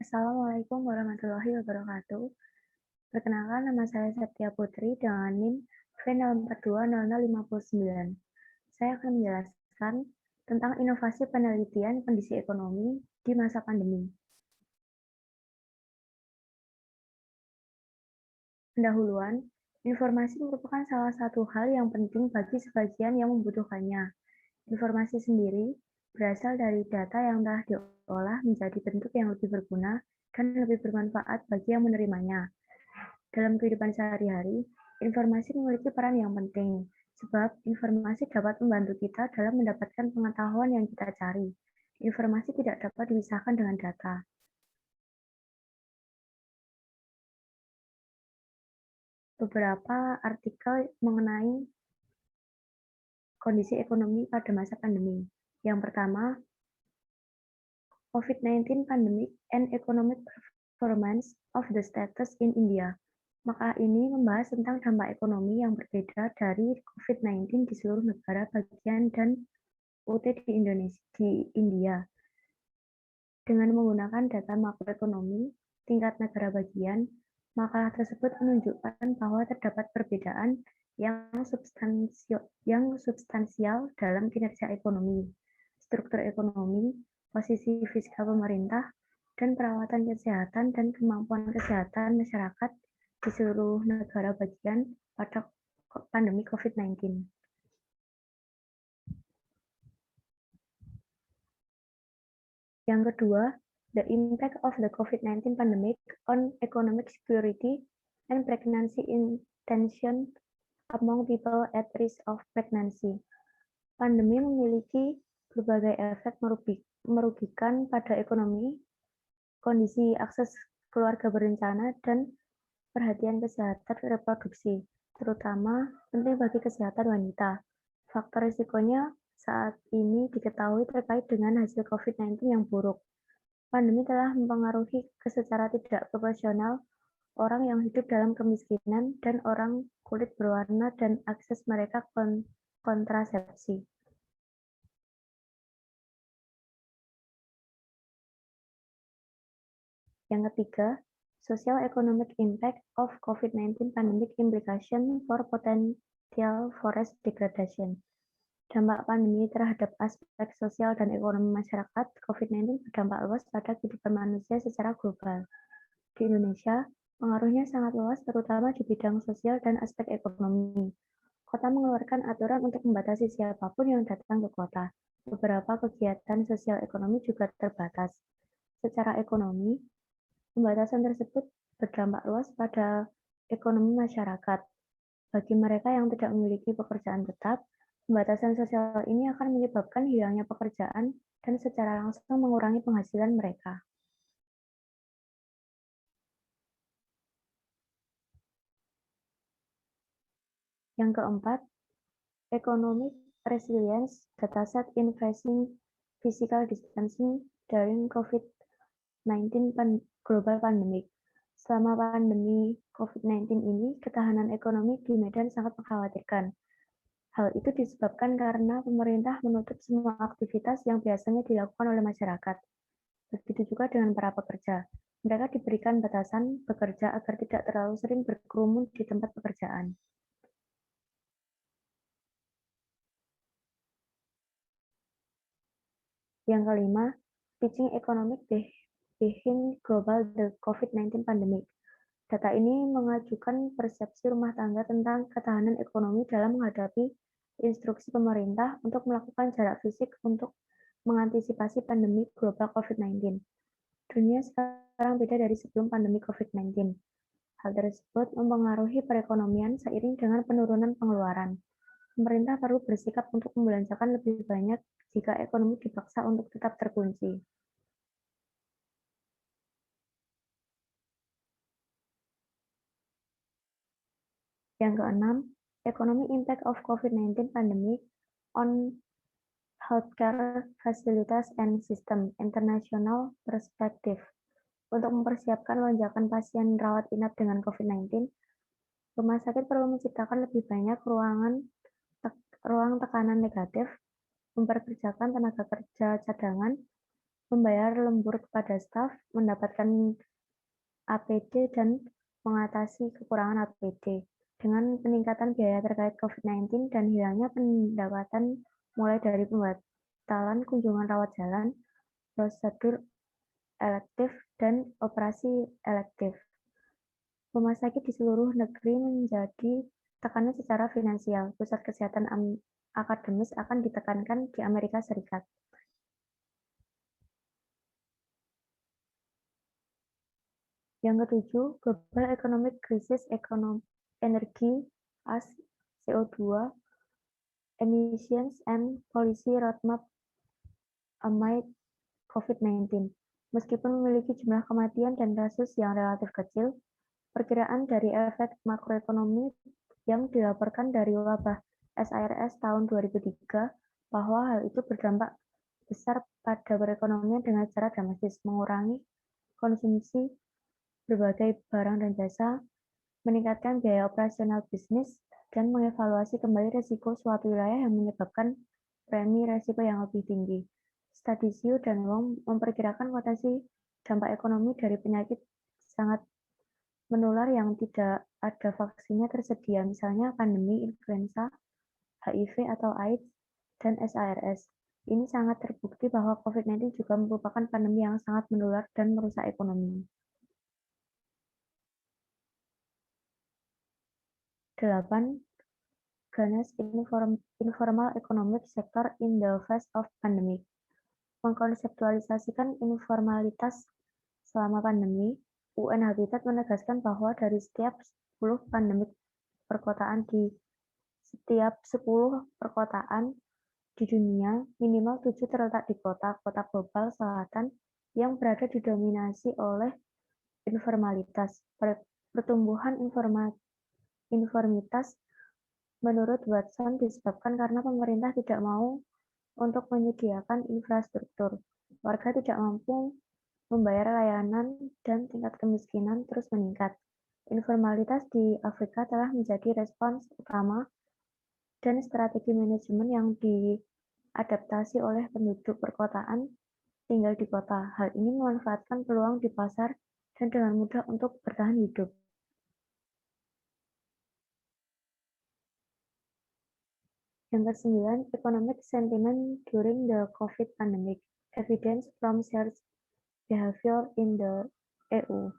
Assalamualaikum warahmatullahi wabarakatuh. Perkenalkan, nama saya Septia Putri dengan NIM V0420059. Saya akan menjelaskan tentang inovasi penelitian kondisi ekonomi di masa pandemi. Pendahuluan, informasi merupakan salah satu hal yang penting bagi sebagian yang membutuhkannya. Informasi sendiri berasal dari data yang telah diolah menjadi bentuk yang lebih berguna dan lebih bermanfaat bagi yang menerimanya. Dalam kehidupan sehari-hari, informasi memiliki peran yang penting, sebab informasi dapat membantu kita dalam mendapatkan pengetahuan yang kita cari. Informasi tidak dapat dipisahkan dengan data. Beberapa artikel mengenai kondisi ekonomi pada masa pandemi. Yang pertama, COVID-19 Pandemic and Economic Performance of the Status in India. Makalah ini membahas tentang dampak ekonomi yang berbeda dari COVID-19 di seluruh negara bagian dan UT di India. Dengan menggunakan data makroekonomi tingkat negara bagian, makalah tersebut menunjukkan bahwa terdapat perbedaan yang substansial dalam kinerja ekonomi, struktur ekonomi, posisi fiskal pemerintah, dan perawatan kesehatan dan kemampuan kesehatan masyarakat di seluruh negara bagian pada pandemi COVID-19. Yang kedua, the impact of the COVID-19 pandemic on economic security and pregnancy intention among people at risk of pregnancy. Pandemi memiliki berbagai efek merugikan pada ekonomi, kondisi akses keluarga berencana, dan perhatian kesehatan reproduksi, terutama penting bagi kesehatan wanita. Faktor risikonya saat ini diketahui terkait dengan hasil COVID-19 yang buruk. Pandemi telah mempengaruhi secara tidak proporsional orang yang hidup dalam kemiskinan dan orang kulit berwarna dan akses mereka kontrasepsi. Yang ketiga, social economic impact of COVID-19 pandemic implication for potential forest degradation. Dampak pandemi terhadap aspek sosial dan ekonomi masyarakat, COVID-19 berdampak luas pada kehidupan manusia secara global. Di Indonesia, pengaruhnya sangat luas terutama di bidang sosial dan aspek ekonomi. Kota mengeluarkan aturan untuk membatasi siapapun yang datang ke kota. Beberapa kegiatan sosial ekonomi juga terbatas. Secara ekonomi, pembatasan tersebut berdampak luas pada ekonomi masyarakat. Bagi mereka yang tidak memiliki pekerjaan tetap, pembatasan sosial ini akan menyebabkan hilangnya pekerjaan dan secara langsung mengurangi penghasilan mereka. Yang keempat, economic resilience dataset in facing physical distancing during COVID-19 global pandemic. Selama pandemi COVID-19 ini, ketahanan ekonomi di Medan sangat mengkhawatirkan. Hal itu disebabkan karena pemerintah menutup semua aktivitas yang biasanya dilakukan oleh masyarakat. Begitu juga dengan para pekerja. Mereka diberikan batasan bekerja agar tidak terlalu sering berkerumun di tempat pekerjaan. Yang kelima, teaching economic behind global the COVID-19 pandemic. Data ini mengajukan persepsi rumah tangga tentang ketahanan ekonomi dalam menghadapi instruksi pemerintah untuk melakukan jarak fisik untuk mengantisipasi pandemi global COVID-19. Dunia sekarang beda dari sebelum pandemi COVID-19. Hal tersebut mempengaruhi perekonomian seiring dengan penurunan pengeluaran. Pemerintah perlu bersikap untuk membelanjakan lebih banyak jika ekonomi dipaksa untuk tetap terkunci. Yang keenam, economic impact of COVID-19 pandemic on healthcare facilities and system, international perspective. Untuk mempersiapkan lonjakan pasien rawat inap dengan COVID-19, rumah sakit perlu menciptakan lebih banyak ruang tekanan negatif, memperkerjakan tenaga kerja cadangan, membayar lembur kepada staf, mendapatkan APD, dan mengatasi kekurangan APD. Dengan peningkatan biaya terkait COVID-19 dan hilangnya pendapatan mulai dari pembatalan kunjungan rawat jalan, prosedur elektif, dan operasi elektif, rumah sakit di seluruh negeri menjadi tekanan secara finansial. Pusat kesehatan akademis akan ditekankan di Amerika Serikat. Yang ketujuh, Global Economic Crisis, Energy, as CO2, Emissions, and Policy Roadmap amid COVID-19. Meskipun memiliki jumlah kematian dan kasus yang relatif kecil, perkiraan dari efek makroekonomi yang dilaporkan dari wabah SARS tahun 2003 bahwa hal itu berdampak besar pada perekonomian dengan cara dramatis, mengurangi konsumsi berbagai barang dan jasa, meningkatkan biaya operasional bisnis, dan mengevaluasi kembali risiko suatu wilayah yang menyebabkan premi risiko yang lebih tinggi. Stadisio dan Wong memperkirakan potensi dampak ekonomi dari penyakit sangat menular yang tidak ada vaksinnya tersedia, misalnya pandemi influenza, HIV atau AIDS, dan SARS. Ini sangat terbukti bahwa COVID-19 juga merupakan pandemi yang sangat menular dan merusak ekonomi. 8. Ghana's informal economic sector in the face of pandemic. Mengkonseptualisasikan informalitas selama pandemi, UN Habitat menegaskan bahwa dari setiap 10 pandemik perkotaan di setiap 10 perkotaan di dunia, minimal 7 terletak di kota-kota global selatan yang berada didominasi oleh informalitas. Pertumbuhan informitas menurut Watson disebabkan karena pemerintah tidak mau untuk menyediakan infrastruktur. Warga tidak mampu membayar layanan dan tingkat kemiskinan terus meningkat. Informalitas di Afrika telah menjadi respons utama dan strategi manajemen yang diadaptasi oleh penduduk perkotaan tinggal di kota. Hal ini memanfaatkan peluang di pasar dan dengan mudah untuk bertahan hidup. Yang ke-9, Economic Sentiment During the COVID Pandemic, Evidence from Search Behavior in the EU.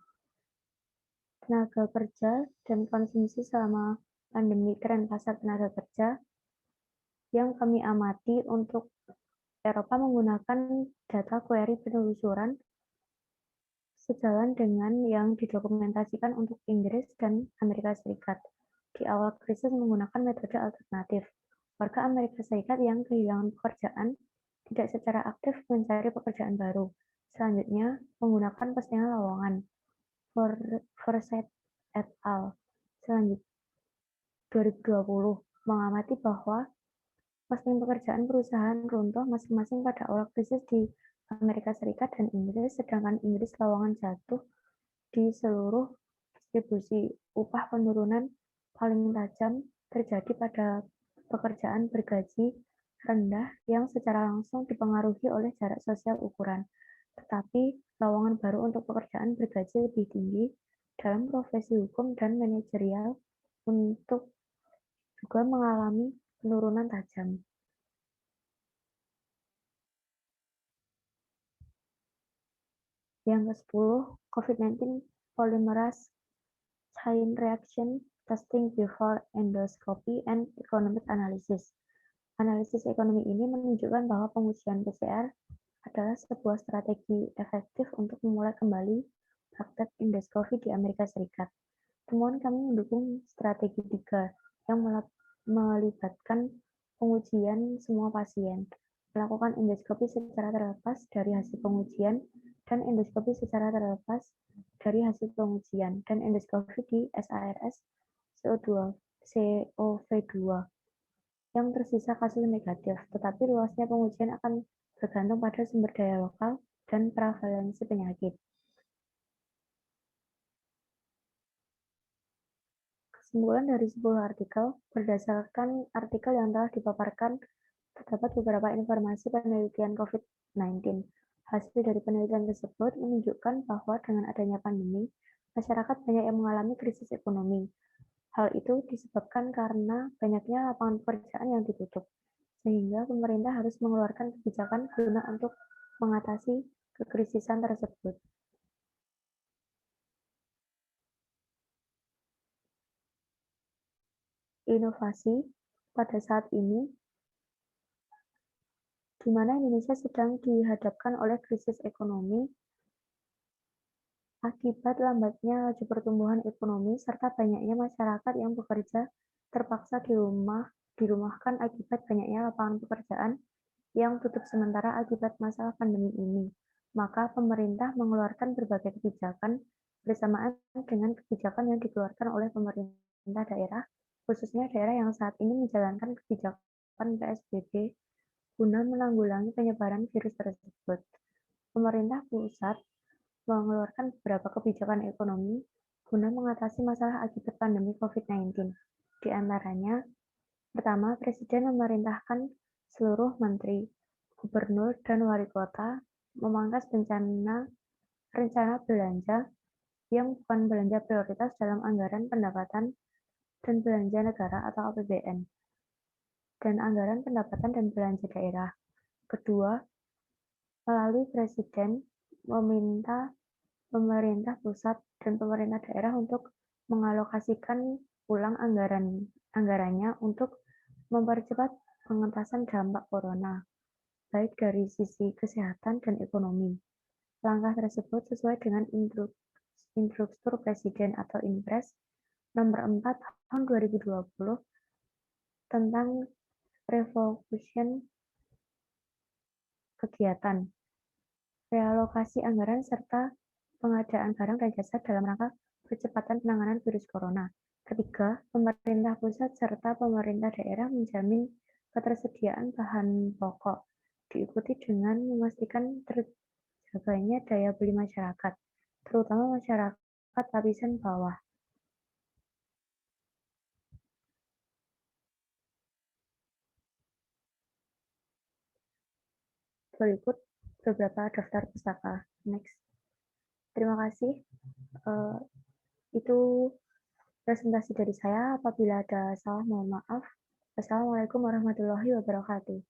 Tenaga kerja dan konsumsi selama pandemi, tren pasar tenaga kerja yang kami amati untuk Eropa menggunakan data query penelusuran sejalan dengan yang didokumentasikan untuk Inggris dan Amerika Serikat. Di awal krisis menggunakan metode alternatif. Warga Amerika Serikat yang kehilangan pekerjaan tidak secara aktif mencari pekerjaan baru. Selanjutnya, menggunakan postingan lowongan. Forsyth et al. Selanjutnya, 2020 mengamati bahwa posting pekerjaan perusahaan runtuh masing-masing pada awal krisis di Amerika Serikat dan Inggris, sedangkan Inggris lowongan jatuh di seluruh distribusi. Upah penurunan paling tajam terjadi pada pekerjaan bergaji rendah yang secara langsung dipengaruhi oleh jarak sosial ukuran. Tetapi lowongan baru untuk pekerjaan bergaji lebih tinggi dalam profesi hukum dan manajerial untuk juga mengalami penurunan tajam. Yang ke-10, COVID-19 polymerase chain reaction testing before endoscopy and economic analysis. Analisis ekonomi ini menunjukkan bahwa pengujian PCR adalah sebuah strategi efektif untuk memulai kembali praktek endoskopi di Amerika Serikat. Temuan kami mendukung strategi 3 yang melibatkan pengujian semua pasien, melakukan endoskopi secara terlepas dari hasil pengujian, dan endoskopi secara terlepas dari hasil pengujian, dan endoskopi di SARS CoV2 yang tersisa kasus negatif, tetapi luasnya pengujian akan bergantung pada sumber daya lokal dan prevalensi penyakit. Kesimpulan dari 10 artikel, berdasarkan artikel yang telah dipaparkan, terdapat beberapa informasi penelitian COVID-19. Hasil dari penelitian tersebut menunjukkan bahwa dengan adanya pandemi, masyarakat banyak yang mengalami krisis ekonomi. Hal itu disebabkan karena banyaknya lapangan pekerjaan yang ditutup, sehingga pemerintah harus mengeluarkan kebijakan guna untuk mengatasi kekrisisan tersebut. Inovasi pada saat ini, di mana Indonesia sedang dihadapkan oleh krisis ekonomi akibat lambatnya laju pertumbuhan ekonomi serta banyaknya masyarakat yang bekerja terpaksa dirumahkan akibat banyaknya lapangan pekerjaan yang tutup sementara akibat masalah pandemi ini. Maka pemerintah mengeluarkan berbagai kebijakan bersamaan dengan kebijakan yang dikeluarkan oleh pemerintah daerah, khususnya daerah yang saat ini menjalankan kebijakan PSBB guna menanggulangi penyebaran virus tersebut. Pemerintah pusat mengeluarkan beberapa kebijakan ekonomi guna mengatasi masalah akibat pandemi COVID-19. Di antaranya, pertama, Presiden memerintahkan seluruh menteri, gubernur, dan wali kota memangkas rencana belanja yang bukan belanja prioritas dalam anggaran pendapatan dan belanja negara atau APBN, dan anggaran pendapatan dan belanja daerah. Kedua, melalui Presiden meminta pemerintah pusat dan pemerintah daerah untuk mengalokasikan ulang anggarannya untuk mempercepat pengentasan dampak corona, baik dari sisi kesehatan dan ekonomi. Langkah tersebut sesuai dengan Instruktur Presiden atau Inpres nomor 4 tahun 2020 tentang refokusin kegiatan, realokasi anggaran, serta pengadaan barang dan jasa dalam rangka percepatan penanganan virus corona. Ketiga, pemerintah pusat serta pemerintah daerah menjamin ketersediaan bahan pokok, diikuti dengan memastikan terjaganya daya beli masyarakat, terutama masyarakat lapisan bawah. Berikut beberapa daftar pustaka. Next. Terima kasih. Itu presentasi dari saya. Apabila ada salah, mohon maaf. Wassalamualaikum warahmatullahi wabarakatuh.